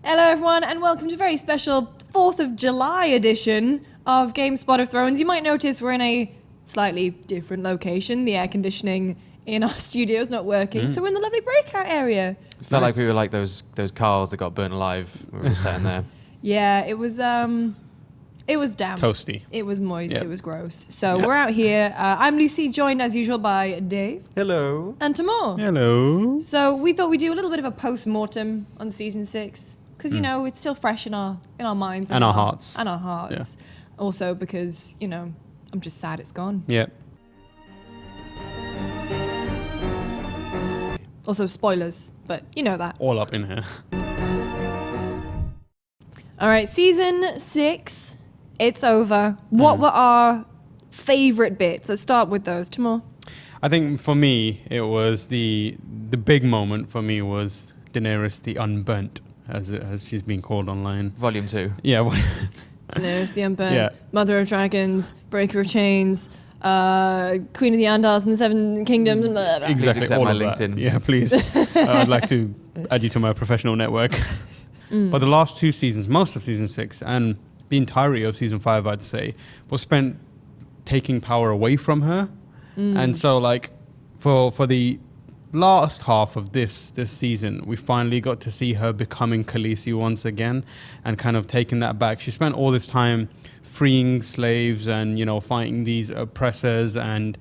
Hello everyone and welcome to a very special 4th of July edition of GameSpot of Thrones. You might notice we're in a slightly different location. The air conditioning in our studio is not working, so we're in the lovely breakout area. It felt like we were like those cars that got burnt alive when we were sat in there. Yeah, it was damp. Toasty. It was moist, Yep. it was gross. So we're out here. I'm Lucy, joined as usual by Dave. Hello. And Tamor. Hello. So we thought we'd do a little bit of a post-mortem on season 6. Because, you know, it's still fresh in our minds. And our hearts. And our hearts. Yeah. Also because, you know, I'm just sad it's gone. Yeah. Also spoilers, but you know that. All up in here. All right, season 6, it's over. What were our favourite bits? Let's start with those. Tamor? I think for me, it was the big moment for me was Daenerys the Unburnt, as she's been called online. Volume 2. Yeah. Daenerys the Unburnt, Yeah. Mother of Dragons, Breaker of Chains, Queen of the Andals and the Seven Kingdoms. And blah, blah, blah. Exactly. accept All my of that. LinkedIn. Yeah, please. I'd like to add you to my professional network. But the last 2 seasons, most of season 6 and the entirety of season 5, I'd say, was spent taking power away from her. And so, like, for the last half of this season, we finally got to see her becoming Khaleesi once again and kind of taking that back. She spent all this time freeing slaves and, you know, fighting these oppressors and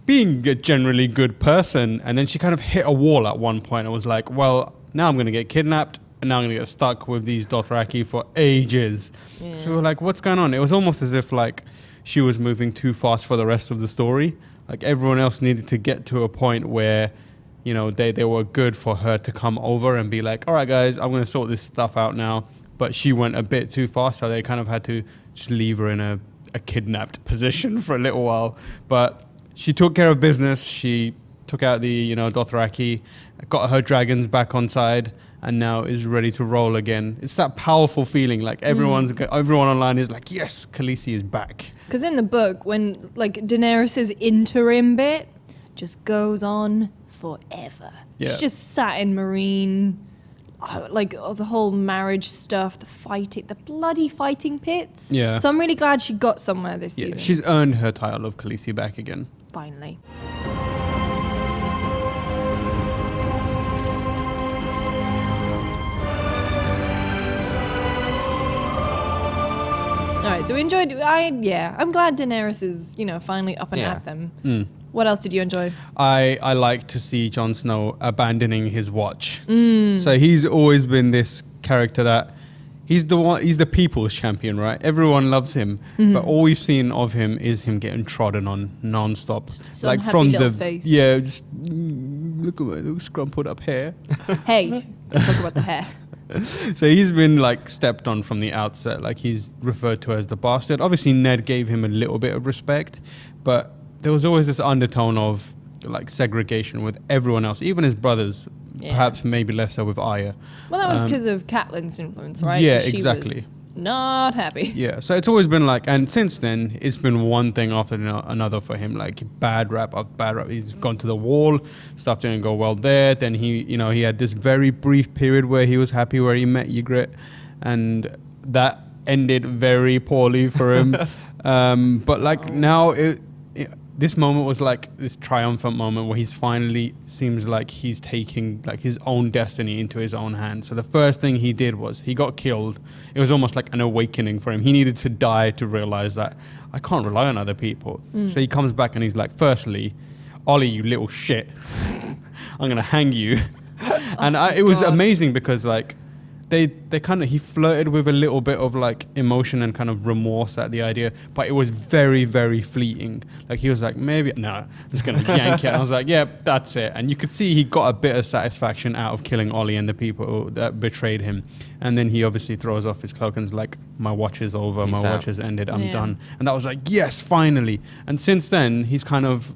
being a generally good person. And then she kind of hit a wall at one point and was like, well, now I'm going to get kidnapped. And now I'm going to get stuck with these Dothraki for ages. Yeah. So we're like, what's going on? It was almost as if like she was moving too fast for the rest of the story. Like everyone else needed to get to a point where, you know, they were good for her to come over and be like, all right, guys, I'm going to sort this stuff out now. But she went a bit too fast. So they kind of had to just leave her in a kidnapped position for a little while. But she took care of business. She took out the, you know, Dothraki, got her dragons back on side, and now is ready to roll again. It's that powerful feeling, like everyone online is like, yes, Khaleesi is back. Because in the book, when like Daenerys' interim bit just goes on forever. Yeah. She's just sat in Marine, the whole marriage stuff, the bloody fighting pits. Yeah. So I'm really glad she got somewhere this Yeah, season. she's earned her title of Khaleesi back again. Finally. All right, so we enjoyed. I'm glad Daenerys is, you know, finally up and at them. What else did you enjoy? I like to see Jon Snow abandoning his watch. So he's always been this character that he's the people's champion, right? Everyone loves him, but all we've seen of him is him getting trodden on non-stop. Just like from the face. Just look at my little scrumpled up hair. Hey, don't talk about the hair. So he's been like stepped on from the outset. Like he's referred to as the bastard. Obviously Ned gave him a little bit of respect, but there was always this undertone of like segregation with everyone else, even his brothers. Yeah. Perhaps maybe less so with Arya. Well, that was because of Catelyn's influence, right? Yeah, 'Cause she exactly. was not happy. Yeah, so it's always been like, and since then, it's been one thing after another for him, like bad rap after bad rap. He's gone to the wall, stuff didn't go well there. Then he had this very brief period where he was happy where he met Ygritte, and that ended very poorly for him. But like now, this moment was like this triumphant moment where he's finally seems like he's taking like his own destiny into his own hands. So the first thing he did was he got killed. It was almost like an awakening for him. He needed to die to realize that I can't rely on other people. So he comes back and he's like, firstly, Ollie, you little shit, I'm gonna hang you. And it was amazing because like he flirted with a little bit of like emotion and kind of remorse at the idea, but it was very, very fleeting. Like he was like, maybe, no, I'm just going to yank it. And I was like, yeah, that's it. And you could see he got a bit of satisfaction out of killing Ollie and the people that betrayed him. And then he obviously throws off his cloak and is like, my watch is over, my watch has ended, I'm done. And that was like, yes, finally. And since then, he's kind of,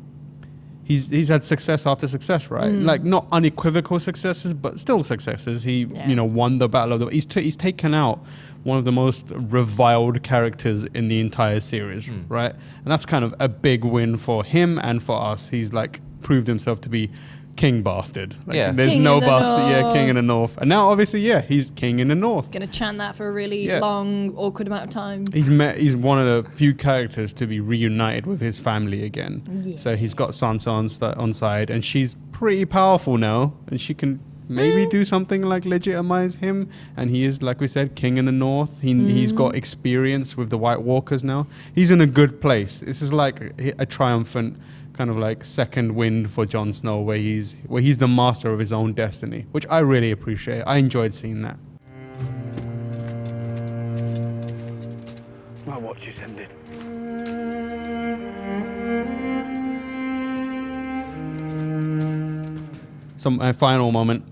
he's had success after success, right? Like not unequivocal successes, but still successes. He, won the Battle of the... He's taken out one of the most reviled characters in the entire series, right? And that's kind of a big win for him and for us. He's like proved himself to be king bastard. Like, Yeah. there's King no in the bastard. Yeah, north. king in the north. And now, obviously, yeah, he's king in the north. Gonna chant that for a really Yeah. long, awkward amount of time. He's one of the few characters to be reunited with his family again. Yeah. So he's got Sansa on side, and she's pretty powerful now, and she can maybe do something like legitimize him. And he is, like we said, king in the north. He's got experience with the White Walkers now. He's in a good place. This is like a triumphant kind of like second wind for Jon Snow, where he's the master of his own destiny, which I really appreciate. I enjoyed seeing that. My watch is ended. So my final moment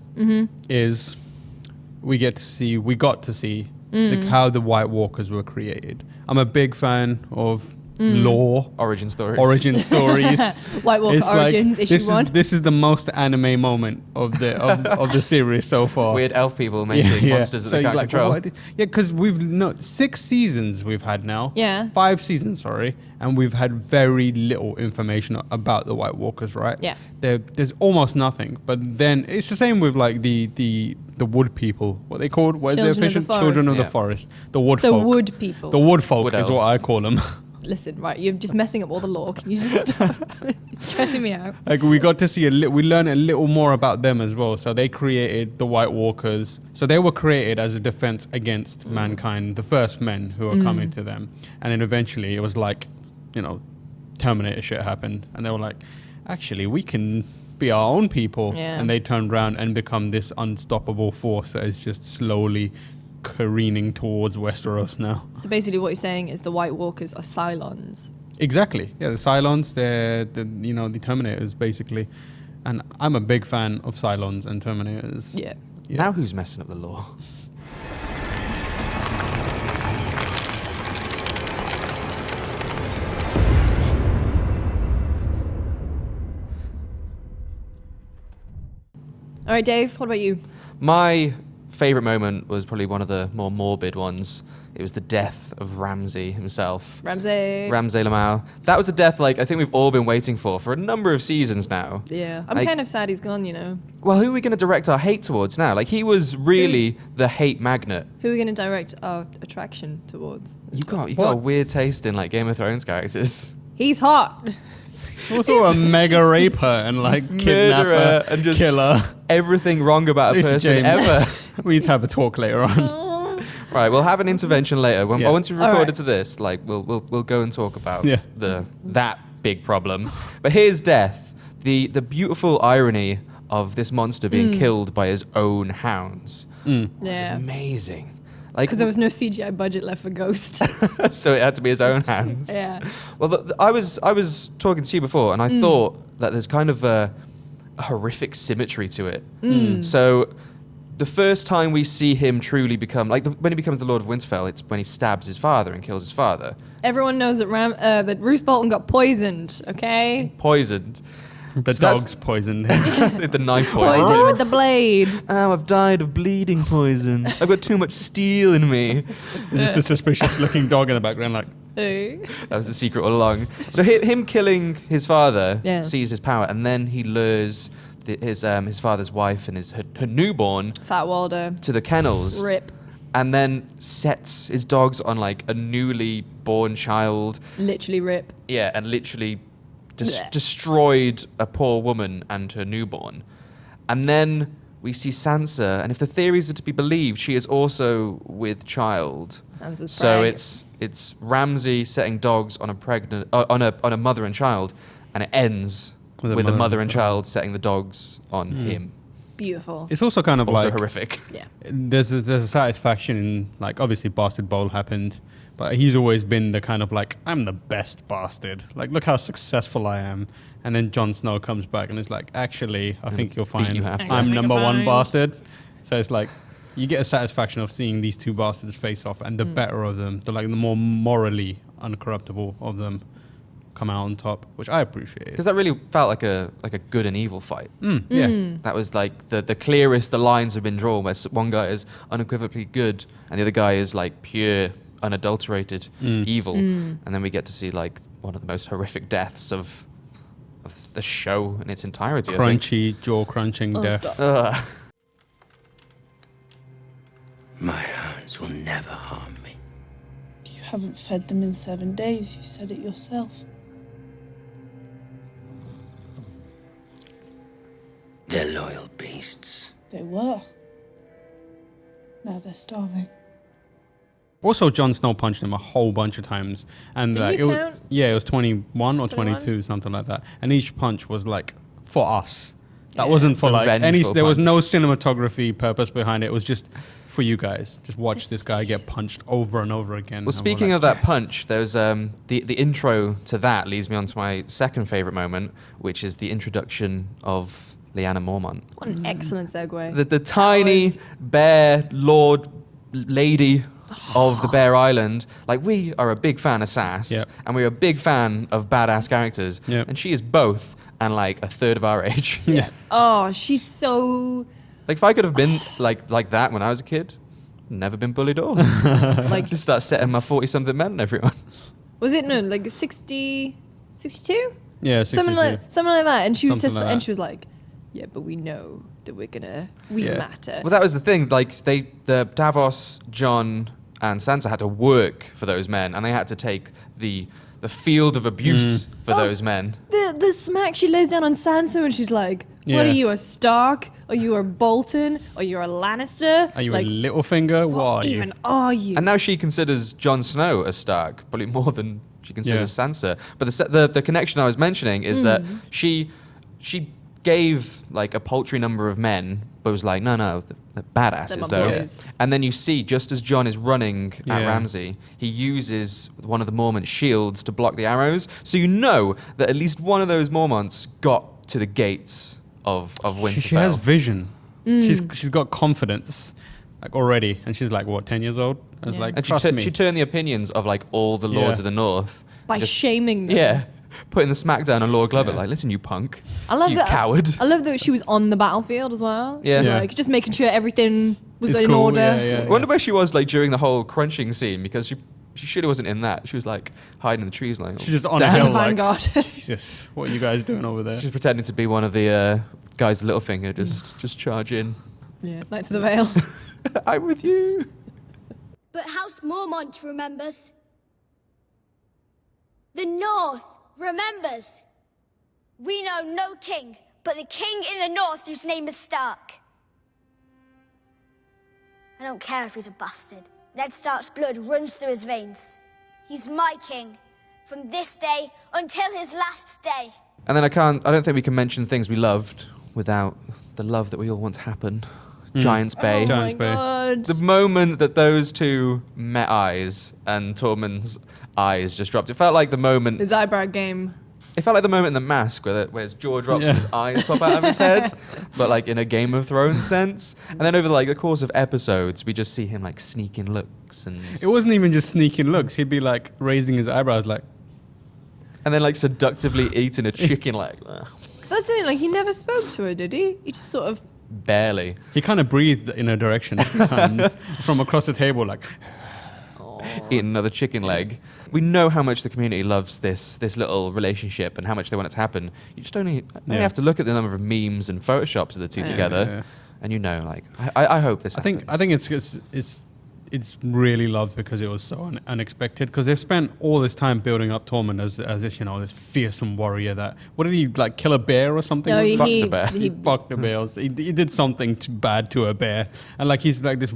is we got to see how the White Walkers were created. I'm a big fan of lore, Origin stories. origin stories. White Walker It's Origins, issue this 1. This is the most anime moment of the of the series so far. Weird elf people making monsters that So they you're can't like, control. what? Yeah, because we've 6 seasons we've had now. Yeah. 5 seasons, sorry, and we've had very little information about the White Walkers, right? Yeah. There's almost nothing. But then it's the same with like the wood people. What they called? What is their Children of the official? Children of the Yeah. forest. The wood The folk. wood people. The wood folk Wood is what elves. I call them. Listen, right, you're just messing up all the lore. Can you just stop? It's stressing me out. Like we got to see we learned a little more about them as well. So they created the White Walkers. So they were created as a defense against mankind, the first men who are coming to them. And then eventually it was like, Terminator shit happened, and they were like, actually, we can be our own people. Yeah. And they turned around and become this unstoppable force that is just slowly careening towards Westeros now. So basically what you're saying is the White Walkers are Cylons. Exactly. Yeah, the Cylons, they're the Terminators basically. And I'm a big fan of Cylons and Terminators. Yeah. Yeah. Now who's messing up the law? All right, Dave, what about you? My favourite moment was probably one of the more morbid ones. It was the death of Ramsay himself. Ramsay. Ramsay Lamau. That was a death like I think we've all been waiting for a number of seasons now. Yeah. I'm Like- kind of sad he's gone, you know. Well, who are we going to direct our hate towards now? Like, he was really the hate magnet. Who are we going to direct our attraction towards? You got a weird taste in, like, Game of Thrones characters. He's hot. Also a mega raper and like kidnapper Murderer and just killer. Everything wrong about a Listen, person James. ever. We need to have a talk later on. Right, we'll have an intervention later. Yeah. Once we've All recorded right. to this, like, we'll go and talk about Yeah. that big problem. But his death, the beautiful irony of this monster being killed by his own hounds was Yeah. amazing. Like, Because there was no CGI budget left for Ghost. so it had to be his own hands. Yeah. Well, I was talking to you before, and I thought that there's kind of a horrific symmetry to it. So the first time we see him truly become, like, when he becomes the Lord of Winterfell, it's when he stabs his father and kills his father. Everyone knows that that Roose Bolton got poisoned, okay? Poisoned. The So that's- dog's poisoned him. The knife poison. Poisoned with the blade. Oh, I've died of bleeding poison. I've got too much steel in me. There's just a suspicious looking dog in the background like, Hey. That was the secret all along. So him killing his father Yeah. sees his power, and then he lures his father's wife and her newborn Fat Walder. to the kennels. Rip. And then sets his dogs on like a newly born child. Literally rip. Yeah, and literally Blech. destroyed a poor woman and her newborn. And then we see Sansa, and if the theories are to be believed, she is also with child. Sansa's So preg. it's Ramsay setting dogs on a mother and child, and it ends with the mother and child setting the dogs on him. Beautiful. it's also kind of Also like, horrific. Yeah. there's a satisfaction in, like, obviously Bastard Bowl happened, but he's always been the kind of like, I'm the best bastard. Like, look how successful I am. And then Jon Snow comes back and is like, actually, I think you'll find you halfway. I'm You'll number one find. bastard. So it's like, you get a satisfaction of seeing these two bastards face off, and the better of them, the more morally uncorruptible of them, come out on top, which I appreciate. Because that really felt like a good and evil fight. Yeah. That was like the clearest the lines have been drawn, where one guy is unequivocally good and the other guy is like pure, unadulterated evil. And then we get to see like one of the most horrific deaths of the show in its entirety. Crunchy, jaw crunching death. Ugh. My hounds will never harm me. You haven't fed them in 7 days, you said it yourself. They're loyal beasts. They were. Now they're starving. Also, Jon Snow punched him a whole bunch of times, and Did it you was count? it was 21 or 21? 22, something like that. And each punch was like for us. That Yeah. wasn't for It's a like any. vengeful There was punch. no cinematography purpose behind it. It was just for you guys. Just watch this guy get punched over and over again. Well, And we're speaking like, of that yes. punch, there's the intro to that leads me on to my second favorite moment, which is the introduction of Lyanna Mormont. What an excellent segue. The tiny was- bear lord lady of the Bear Island. Like, we are a big fan of sass, Yep. and we're a big fan of badass characters, Yep. and she is both, and like a third of our age. Yeah. Oh, she's so Like, if I could have been like that when I was a kid, never been bullied at all. like. Just start setting my 40-something men on everyone. Was it no like 60, 62? Yeah, Something 62. like that. And she was Something just like and that. she was like, yeah, but we know that we Yeah. matter. Well, that was the thing. Like, the Davos, Jon, and Sansa had to work for those men, and they had to take the field of abuse for Oh. those men. The smack she lays down on Sansa when she's like, Yeah. what are you, a Stark? Are you a Bolton? Are you a Lannister? Are you like, a Littlefinger? What are you? even are you? And now she considers Jon Snow a Stark, probably more than she considers Yeah. Sansa. But the connection I was mentioning is that she gave like a paltry number of men, but was like, no, the badasses my though. boys. And then you see, just as Jon is running at Yeah. Ramsay, he uses one of the Mormont shields to block the arrows. So you know that at least one of those Mormonts got to the gates of Winterfell. She has vision. She's got confidence, like already, and she's like what 10 years old. I was Yeah. like, and trust me. she turned the opinions of like all the lords Yeah. of the North By just- shaming them. Yeah, putting the smack down on Lord Glover, Yeah. like, listen, you punk, I love you that. coward. I love that she was on the battlefield as well. Yeah. She was, Yeah. like just making sure everything was It's in cool, order. yeah, I wonder where she was like during the whole crunching scene, because she surely wasn't in that. She was like hiding in the trees, like She's just on a damn. hill, The like, Vanguard. Jesus, what are you guys doing over there? She's pretending to be one of the guys, Littlefinger, just charge in. Yeah, Knights of the Vale. I'm with you. But House Mormont remembers. The North remembers. We know no king, but the king in the North whose name is Stark. I don't care if he's a bastard. Ned Stark's blood runs through his veins. He's my king, from this day until his last day. And then I don't think we can mention things we loved without the love that we all want to happen. Giants Bay. Oh my Giants Bay. god. The moment that those two met eyes and Tormund's eyes just dropped, it felt like the moment. His eyebrow game. It felt like the moment in the mask where his jaw drops Yeah. and his eyes pop out of his head, but like in a Game of Thrones sense. And then over like the course of episodes, we just see him like sneaking looks and It wasn't even just sneaking looks. He'd be like raising his eyebrows, like, then like seductively eating a chicken leg. Ugh. That's it. Like he never spoke to her, did he? He just sort of. Barely. he kind of breathed in her direction a few times from across the table, like, Eating another chicken leg. We know how much the community loves this little relationship and how much they want it to happen. You just only Yeah. have to look at the number of memes and photoshops of the two Yeah. together, Yeah. and you know, like I hope this. I think it's really loved because it was so unexpected. Because they've spent all this time building up Tormund as this this fearsome warrior. That what did he like kill a bear or something? No, fucked a bear. He fucked a bear. He did something bad to a bear, and like he's like this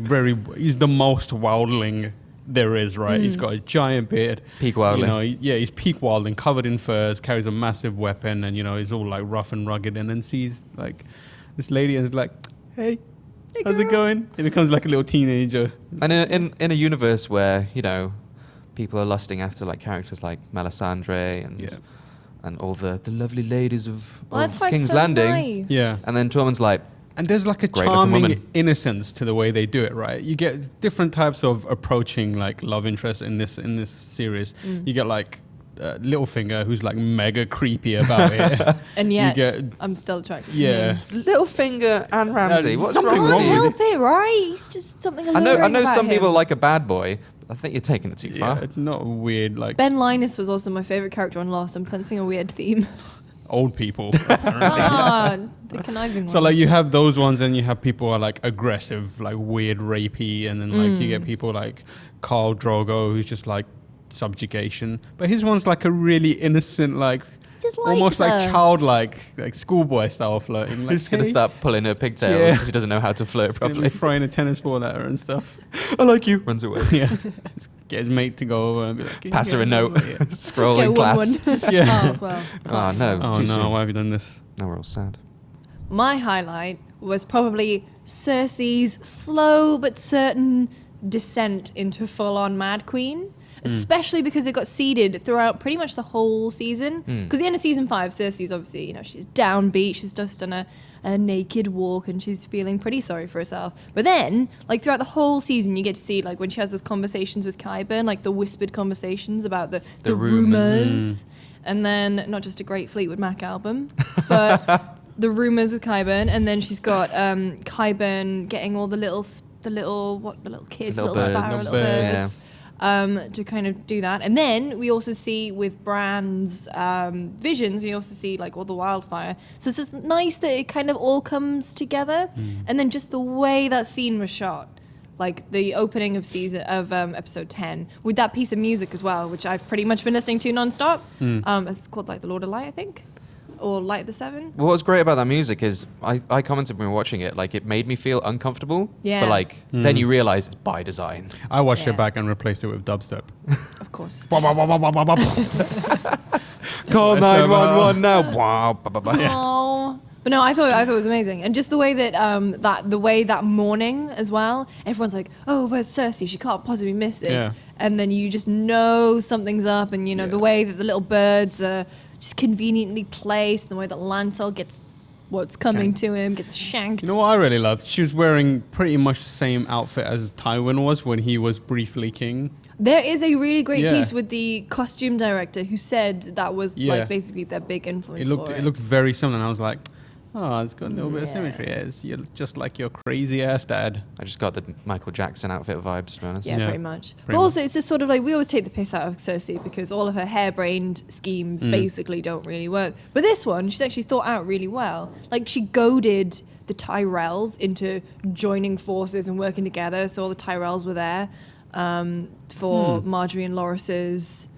he's the most wildling there is, right? He's got a giant beard. Peak wildling. He's peak wildling, covered in furs, carries a massive weapon, and he's all like rough and rugged. And then sees like this lady and is like, "Hey, how's it girl." going?" He becomes like a little teenager. And in a universe where people are lusting after like characters like Melisandre and all the lovely ladies of Well, that's why King's it's so Landing, nice. Yeah. and then Tormund's like, And there's like a Great-looking charming woman. innocence to the way they do it, right? You get different types of approaching like love interest in this series. You get like Littlefinger, who's like mega creepy about it. And yet, get- I'm still attracted to Yeah. him. Littlefinger and Ramsay. What's something wrong Can't with you? help it, right? He's just something I know alluring about some him. people like a bad boy, but I think you're taking it too Yeah, far. it's not weird like Ben Linus was also my favorite character on Lost. I'm sensing a weird theme. old people. The conniving ones. So like you have those ones, and you have people who are like aggressive, like weird, rapey, and then like you get people like Khal Drogo, who's just like subjugation. But his one's like a really innocent, like Just like almost like her. childlike, like schoolboy style flirting. Like, He's going to "Hey." start pulling her pigtails Yeah. because he doesn't know how to flirt He's gonna be properly. throwing a tennis ball at her and stuff. I like you. Runs away. Yeah, get his mate to go over and be like, "Can you Pass her get a over note. here?" Scroll Get in class. one. Yeah. Oh, well. Oh, no. Oh too no, soon. why have you done this? Now we're all sad. My highlight was probably Cersei's slow but certain descent into full-on Mad Queen, especially because it got seeded throughout pretty much the whole season. Because the end of season 5, Cersei's obviously, she's downbeat, she's just done a naked walk and she's feeling pretty sorry for herself. But then, like throughout the whole season, you get to see like when she has those conversations with Qyburn, like the whispered conversations about the rumors. And then not just a great Fleetwood Mac album, but the rumors with Qyburn, and then she's got Qyburn getting all the little kids, Little little birds. sparrow, Little little birds. birds, to kind of do that. And then we also see with Bran's visions, we also see like all the wildfire. So it's just nice that it kind of all comes together. And then just the way that scene was shot, like the opening of episode 10 with that piece of music as well, which I've pretty much been listening to nonstop. It's called like The Lord of Light, I think, or Light of the Seven. What was great about that music is I commented when we were watching it, like it made me feel uncomfortable. Yeah. But like then you realize it's by design. I watched Yeah. it back and replaced it with dubstep. Of course. Call Yes, 911 now. Wow, ba, ba, ba. Oh. But no, I thought it was amazing, and just the way that that morning as well, everyone's like, "Oh, where's Cersei? She can't possibly miss this." Yeah. And then you just know something's up, and the way that the little birds are just conveniently placed, and the way that Lancel gets what's coming to him, gets shanked. You know what I really loved? She was wearing pretty much the same outfit as Tywin was when he was briefly king. There is a really great Yeah. piece with the costume director who said that was Yeah. like basically their big influence. It looked for it looked very similar, and I was like, oh, it's got a little bit of Yeah. symmetry. You're just like your crazy ass dad. I just got the Michael Jackson outfit vibes, to be honest. Yeah, Yeah, pretty much. But pretty also, it's just sort of like we always take the piss out of Cersei because all of her harebrained schemes Mm. basically don't really work. But this one, she's actually thought out really well. Like she goaded the Tyrells into joining forces and working together. So all the Tyrells were there for Marjorie and Loras's.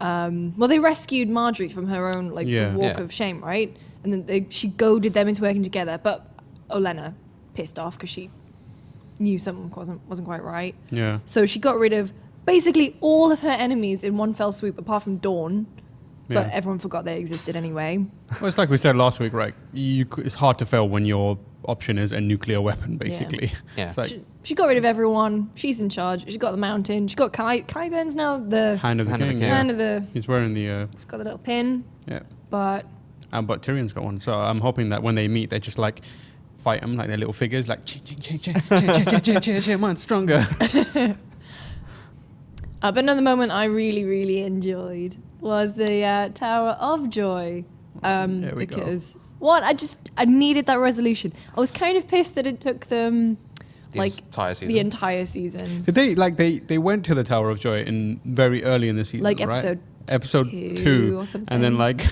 Well, they rescued Marjorie from her own like Yeah. the walk Yeah. of shame, right? And then she goaded them into working together. But Olenna pissed off because she knew something wasn't quite right. Yeah. So she got rid of basically all of her enemies in one fell swoop, apart from Dawn. But Yeah. everyone forgot they existed anyway. Well, it's like we said last week, right? It's hard to fail when your option is a nuclear weapon, basically. Yeah. It's like She got rid of everyone. She's in charge. She's got the mountain. She's got Qyburn's now the hand of the Hand of the king. king. Yeah. hand of the. He's wearing the He's got the little pin. yeah. But But Tyrion's got one, so I'm hoping that when they meet, they just like fight them like their little figures, like mine's stronger. but another moment I really, really enjoyed was the Tower of Joy. There we go. Because I needed that resolution. I was kind of pissed that it took them The like entire season. the entire season. Did they went to the Tower of Joy in very early in the season, Like right? episode 2 or something. and then like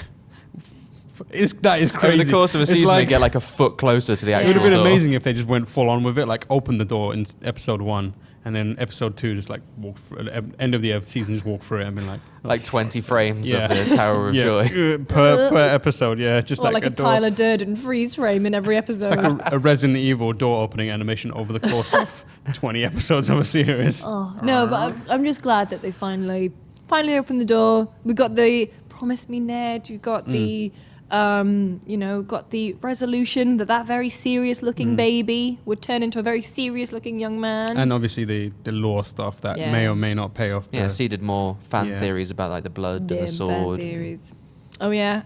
that is Over crazy. the course of a It's season, like, they get like a foot closer to the Yeah. it actual would have been door. amazing if they just went full on with it, like open the door in episode 1, and then episode 2 just like walk through, end of the season, just walk through it and be like, Like 20 frames Yeah. of the Tower of Joy. per episode, yeah, just Or like, like a door. Tyler Durden freeze frame in every episode. Like a Resident Evil door opening animation over the course of 20 episodes of a series. Oh, no, but I'm just glad that they finally opened the door. We got the Promise Me Ned. You got the, got the resolution that very serious looking baby would turn into a very serious looking young man. And obviously the lore stuff that Yeah. may or may not pay off. Yeah, seeded more fan Yeah. theories about like the blood and the Fan sword. theories. Oh yeah.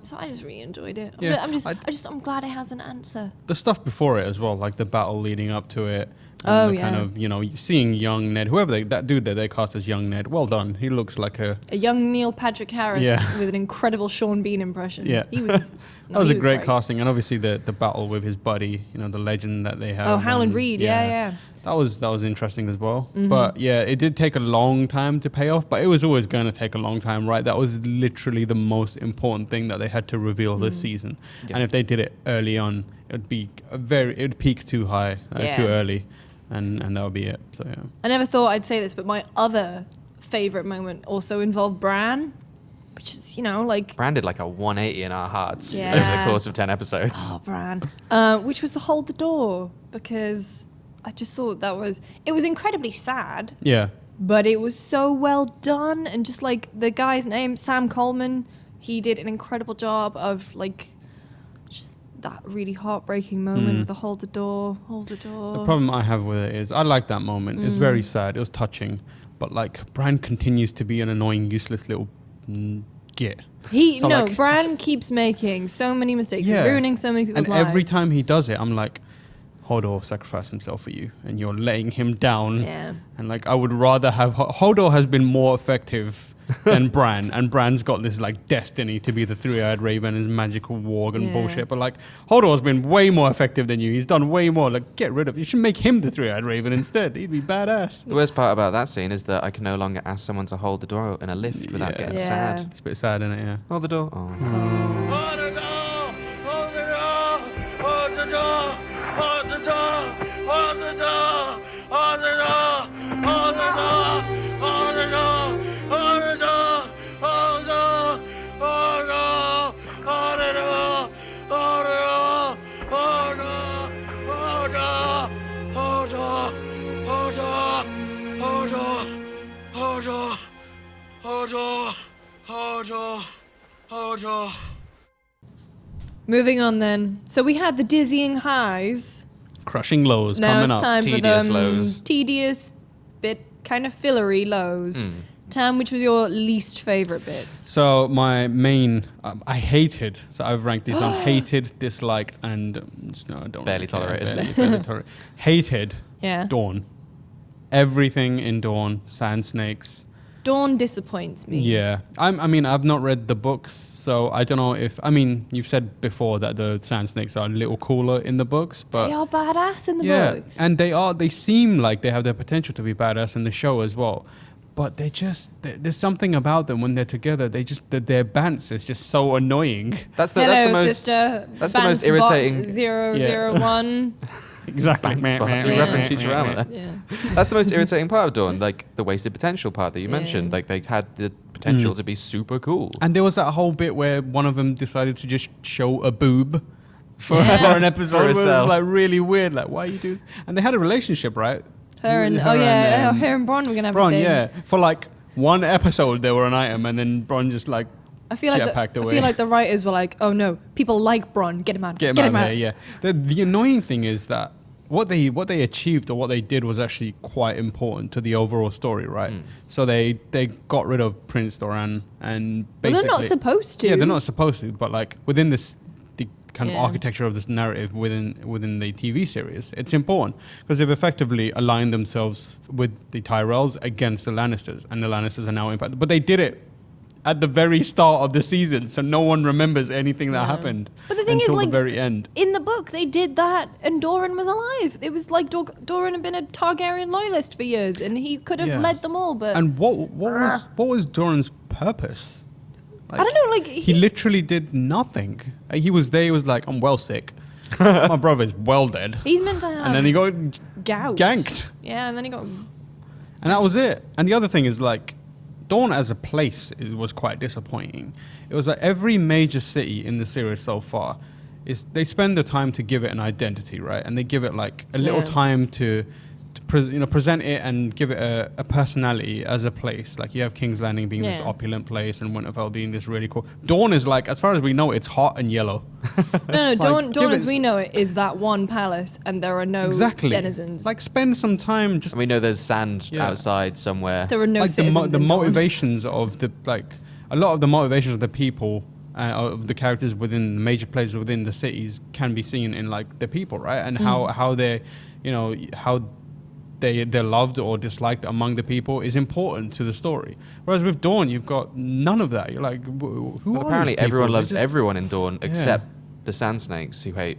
So I just really enjoyed it. Yeah, I'm glad it has an answer. The stuff before it as well, like the battle leading up to it. Oh, the yeah. kind of, seeing young Ned, that dude that they cast as young Ned, well done. He looks like a... A young Neil Patrick Harris Yeah. with an incredible Sean Bean impression. Yeah. He was. That was a great casting, and obviously the battle with his buddy, the legend that they have. Oh, Howland and- Reed. Yeah. That was interesting as well. But yeah, it did take a long time to pay off, but it was always going to take a long time, right? That was literally the most important thing that they had to reveal this season. Yeah. And if they did it early on, it'd peak too high, too early, and that would be it. So yeah. I never thought I'd say this, but my other favorite moment also involved Bran, which is, like... Bran did like a 180 in our hearts Yeah. over the course of 10 episodes. Oh, Bran. Which was to hold the door, because I just thought it was incredibly sad, Yeah. but it was so well done. And just like the guy's name, Sam Coleman, he did an incredible job of like just that really heartbreaking moment with the hold the door. The problem I have with it is I like that moment. It's very sad. It was touching. But like Bran continues to be an annoying, useless little git. Bran keeps making so many mistakes, Yeah. ruining so many people's And lives. every time he does it, I'm like, Hodor sacrificed himself for you, and you're letting him down. Yeah. And like, I would rather have Hodor has been more effective than Bran, and Bran's got this like destiny to be the three-eyed raven, his magical warg and Yeah. bullshit. But like, Hodor's been way more effective than you. He's done way more. Like, get rid of. You should make him the three-eyed raven instead. He'd be badass. The worst part about that scene is that I can no longer ask someone to hold the door in a lift without Yeah. getting Yeah. sad. It's a bit sad, isn't it? Yeah. Hold the door. Oh. Hold the door! Hold the door! Hold the door! Hold the door! Hold the door! Hold the door! Hold the door! Hold the door! Hold the door! Hold the door! Hold the door! Hold the door! Hold the door! Hold the door! Hold the door! Hold the door! Hold the door! Hold the door! Hold on. Moving on then. So we had the dizzying highs. Crushing lows Now coming it's up. time for Tedious them lows. tedious, bit kind of fillery lows. Tam, which was your least favorite bits? So my main, I hated. So I've ranked these on hated, disliked, and just, no, I don't Barely really care. tolerated. Barely tolerated. Hated. Yeah. Dawn. Everything in Dawn. Sand snakes. Dawn disappoints me. Yeah. I mean, I've not read the books, so I don't know if. I mean, you've said before that the sand snakes are a little cooler in the books, but They are badass in the yeah, books. and they seem like they have the potential to be badass in the show as well. But there's something about them when they're together. Their bants is just so annoying. That's the Hello, most. sister. that's the most irritating- 001. Exactly. Thanks, Bob. You Yeah. referenced Futurama there. Yeah. That's the most irritating part of Dawn, like the wasted potential part that you Yeah. mentioned. Like they had the potential to be super cool. And there was that whole bit where one of them decided to just show a boob for, Yeah. for an episode. For Where it herself. was like really weird. Like, why you do? And they had a relationship, right? Her and Her and, her and Bron were gonna have Bron, a thing. yeah. For like one episode, they were an item, and then Bron just like I feel like jetpacked I away. feel like the writers were like, oh no, people like Bron, get him out, Get him out of there, yeah. The annoying thing is that what they achieved or what they did was actually quite important to the overall story, right? So they got rid of Prince Doran and But basically they're not supposed to. Yeah, they're not supposed to, but like within this the kind of Yeah. architecture of this narrative within the TV series, it's important because they've effectively aligned themselves with the Tyrells against the Lannisters, and the Lannisters are now impacted. But they did it at the very start of the season, so no one remembers anything that happened But the thing is, until like, the very end. In the book, they did that, and Doran was alive. It was like Doran had been a Targaryen loyalist for years, and he could have Yeah. led them all. But And what was Doran's purpose? I don't know, like He literally did nothing. He was there. He was like, "I'm well sick. My brother's well dead." he's meant to have And then he got gout. ganked. Yeah, and then he got. And that was it. And the other thing is like, Dawn as a place was quite disappointing. It was like every major city in the series so far they spend the time to give it an identity, right? And they give it like a little Yeah. time to present it and give it a personality as a place. Like you have King's Landing being this Yeah. opulent place and Winterfell being this really cool. Dawn is like, as far as we know, it's hot and yellow. No, Dawn give as it we know it is that one palace, and there are no Exactly. denizens. Like spend some time just And we know there's sand Yeah. outside somewhere. there are no like citizens. the in Dawn. motivations of the a lot of the motivations of the people of the characters within the major players within the cities can be seen in like the people, right? And how they how they're loved or disliked among the people is important to the story. Whereas with Dawn, you've got none of that. You're like, who Well, are apparently these people? everyone They're loves just- everyone in Dawn except the Sand Snakes, who hate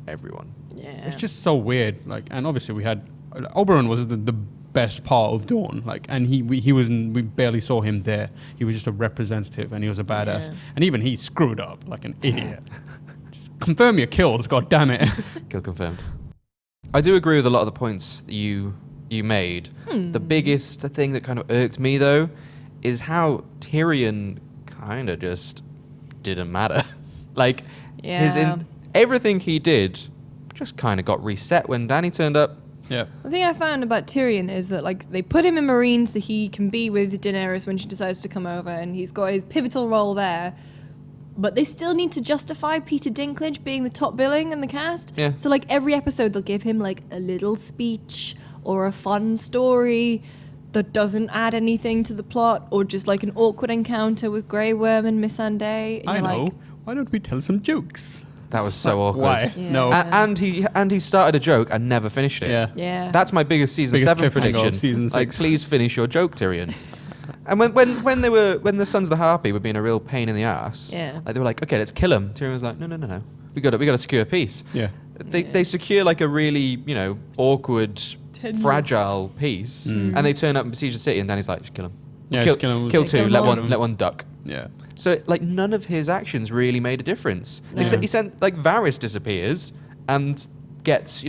everyone. Yeah. It's just so weird. Like, and obviously we had Oberyn was the best part of Dawn, like, and we barely saw him there. He was just a representative, and he was a badass. Yeah. And even he screwed up like an idiot. Just confirm your kills, god damn it. Kill confirmed. I do agree with a lot of the points that you made. The biggest thing that kind of irked me though is how Tyrion kind of just didn't matter. Like everything he did just kind of got reset when Dany turned up. Yeah. The thing I found about Tyrion is that like they put him in Marine so he can be with Daenerys when she decides to come over, and he's got his pivotal role there. But they still need to justify Peter Dinklage being the top billing in the cast. Yeah. So like every episode they'll give him like a little speech or a fun story that doesn't add anything to the plot, or just like an awkward encounter with Grey Worm and Missandei. I know. Why don't we tell some jokes? That was so awkward. Why? Yeah. No. And he started a joke and never finished it. Yeah. Yeah. That's my biggest season Biggest 7 cliffhanger of prediction. season Like, 6. please finish your joke, Tyrion. And when the Sons of the Harpy were being a real pain in the ass, Yeah. like they were like, okay, let's kill him. Tyrion was like, no, we got to secure peace. Yeah. They secure like a really awkward, Tenuous. fragile peace, and they turn up and besiege the city, and Danny's like, just kill him. Yeah, kill, just kill him. kill Take two, him let on. one duck. Yeah. So like none of his actions really made a difference. No. He sent like Varys disappears and gets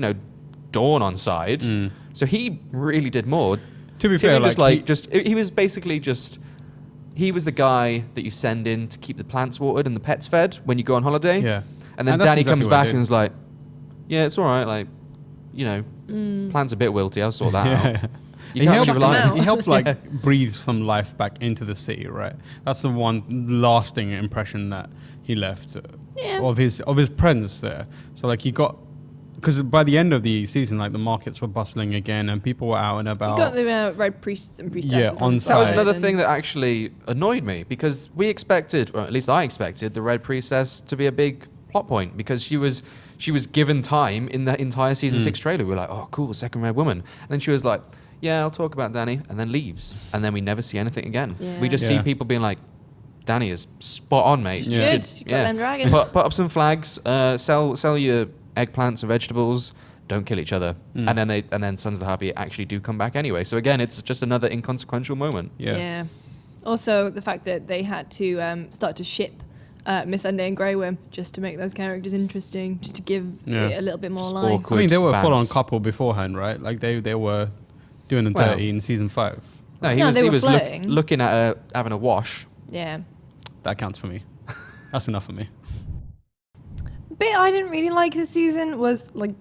Dawn on side. So he really did more. To be Tyrion fair, he was basically just he was the guy that you send in to keep the plants watered and the pets fed when you go on holiday. Yeah. And then And that's Dany exactly comes what I back did. and is like, yeah, it's all right. Like, plants a bit wilty. I'll sort that out. You He can't helped, really rely on out. he helped like breathe some life back into the city, right? That's the one lasting impression that he left Yeah. of his presence there. So like he got, because by the end of the season, like the markets were bustling again and people were out and You about. got the red priests and priestesses. Yeah, on That was side. another thing that actually annoyed me because we expected, or at least I expected, the Red Priestess to be a big plot point because she was given time in the entire season 6 trailer. We were like, oh, cool, second Red Woman. And then she was like, yeah, I'll talk about Dany, and then leaves. And then we never see anything again. Yeah. We just see Yeah. people being like, Dany is spot on, mate. Yeah. You Good, should- you got them dragons. Put up some flags, sell your eggplants and vegetables. Don't kill each other, and then Sons of the Harpy actually do come back anyway. So again, it's just another inconsequential moment. Yeah. Also, the fact that they had to start to ship Missandei and Grey Worm just to make those characters interesting, just to give Yeah. it a little bit more Just life. awkward. I mean, they were a full-on bands. couple beforehand, right? Like they were doing the Well, dirty in season 5. No, he No, was they he were was flirting. looking at her having a wash. Yeah. That counts for me. That's enough for me. The bit I didn't really like this season was like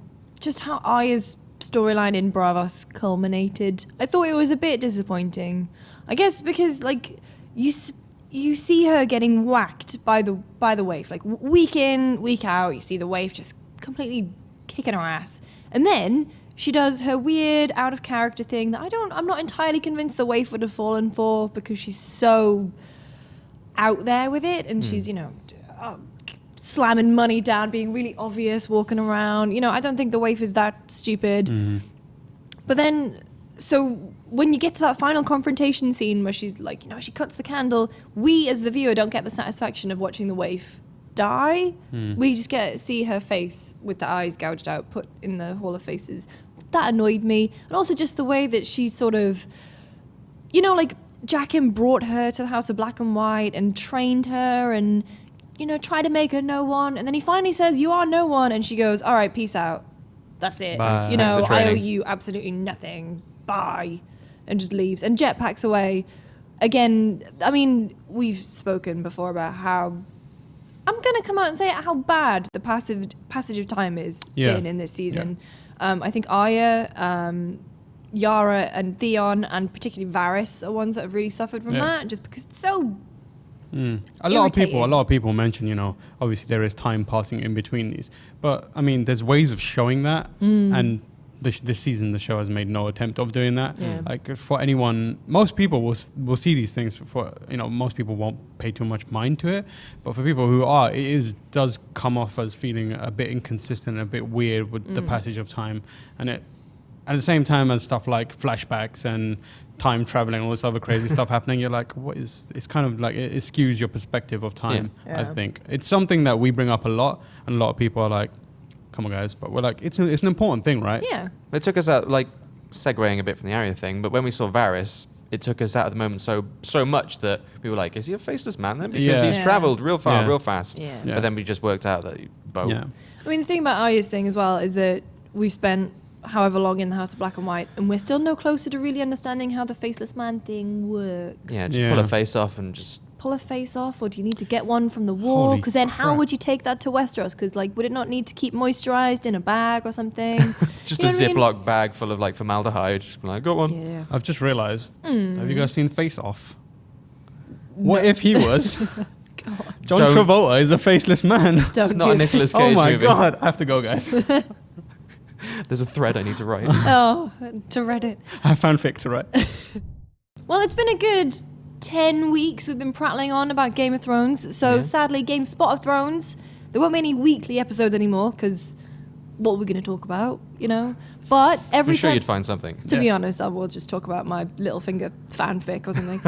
just how Arya's storyline in Bravos culminated. I thought it was a bit disappointing. I guess because like you see her getting whacked by the waif, like week in, week out. You see the waif just completely kicking her ass, and then she does her weird out of character thing that I'm not entirely convinced the waif would have fallen for because she's so out there with it, and she's slamming money down, being really obvious, walking around. I don't think the waif is that stupid. But then, so when you get to that final confrontation scene where she's like, she cuts the candle, we as the viewer don't get the satisfaction of watching the waif die. We just get to see her face with the eyes gouged out, put in the Hall of Faces. That annoyed me. And also just the way that she sort of, like Jaqen brought her to the House of Black and White and trained her and, tried to make her no one. And then he finally says, you are no one. And she goes, all right, peace out. That's it. Bye. Thanks for I owe training. you absolutely nothing. Bye. And just leaves. And jetpacks away. Again, I mean, we've spoken before about how I'm going to come out and say how bad the passage of time is been in this season. I think Arya, Yara and Theon and particularly Varys are ones that have really suffered from that just because it's so A lot irritating. of people mention, obviously there is time passing in between these, but I mean, there's ways of showing that, and this season the show has made no attempt of doing that. Yeah. Like for anyone, most people will see these things. Most people won't pay too much mind to it, but for people who are, does come off as feeling a bit inconsistent, a bit weird with the passage of time, and it at the same time as stuff like flashbacks and time traveling, all this other crazy stuff happening, you're like, what is, it's kind of like, it skews your perspective of time. Yeah. I think it's something that we bring up a lot, and a lot of people are like, come on guys, but we're like, it's an important thing, right? Yeah. It took us out, like, segueing a bit from the Arya thing, but when we saw Varys, it took us out of the moment so much that we were like, is he a faceless man then? Because he's travelled real far, real fast. Yeah. But then we just worked out that boat. Yeah. I mean, the thing about Arya's thing as well is that we spent however long in the House of Black and White, and we're still no closer to really understanding how the faceless man thing works. Yeah, just pull a face off and just... Pull a face off, or do you need to get one from the wall? Holy Because then how crap. would you take that to Westeros? Because, like, would it not need to keep moisturized in a bag or something? Just You a know what I mean? Ziploc bag full of, like, formaldehyde. Just be like, got one. Yeah. I've just realized. Have you guys seen Face Off? What if he was? John Don't- Travolta is a faceless man. Don't It's not do a Nicolas this. Cage Oh my movie. god, I have to go, guys. There's a thread I need to write. Oh, to Reddit. I have fanfic to write. Well, it's been a good 10 weeks we've been prattling on about Game of Thrones. So sadly, GameSpot of Thrones, there won't be any weekly episodes anymore because what are we going to talk about, you know? But every I'm sure time... you'd find something. To be honest, I will just talk about my Littlefinger fanfic or something.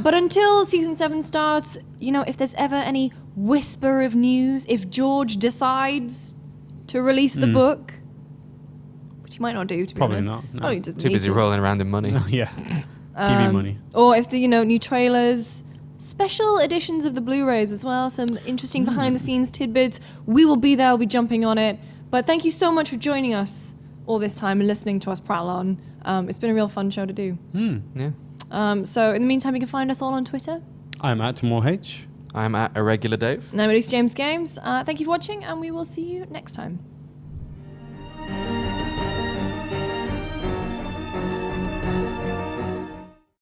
But until season 7 starts, you know, if there's ever any whisper of news, if George decides to release the book, which he might not do, to be Probably honest. not, no. Probably doesn't Too need busy to. rolling around in money. Yeah. TV money. Or if the, you know, new trailers, special editions of the Blu-rays as well, some interesting behind-the-scenes tidbits. We will be there, we'll be jumping on it. But thank you so much for joining us all this time and listening to us prattle on. It's been a real fun show to do. Yeah. So in the meantime, you can find us all on Twitter. I'm at TomorH. I'm at Irregular Dave. And I'm Elise James Games. Thank you for watching, and we will see you next time.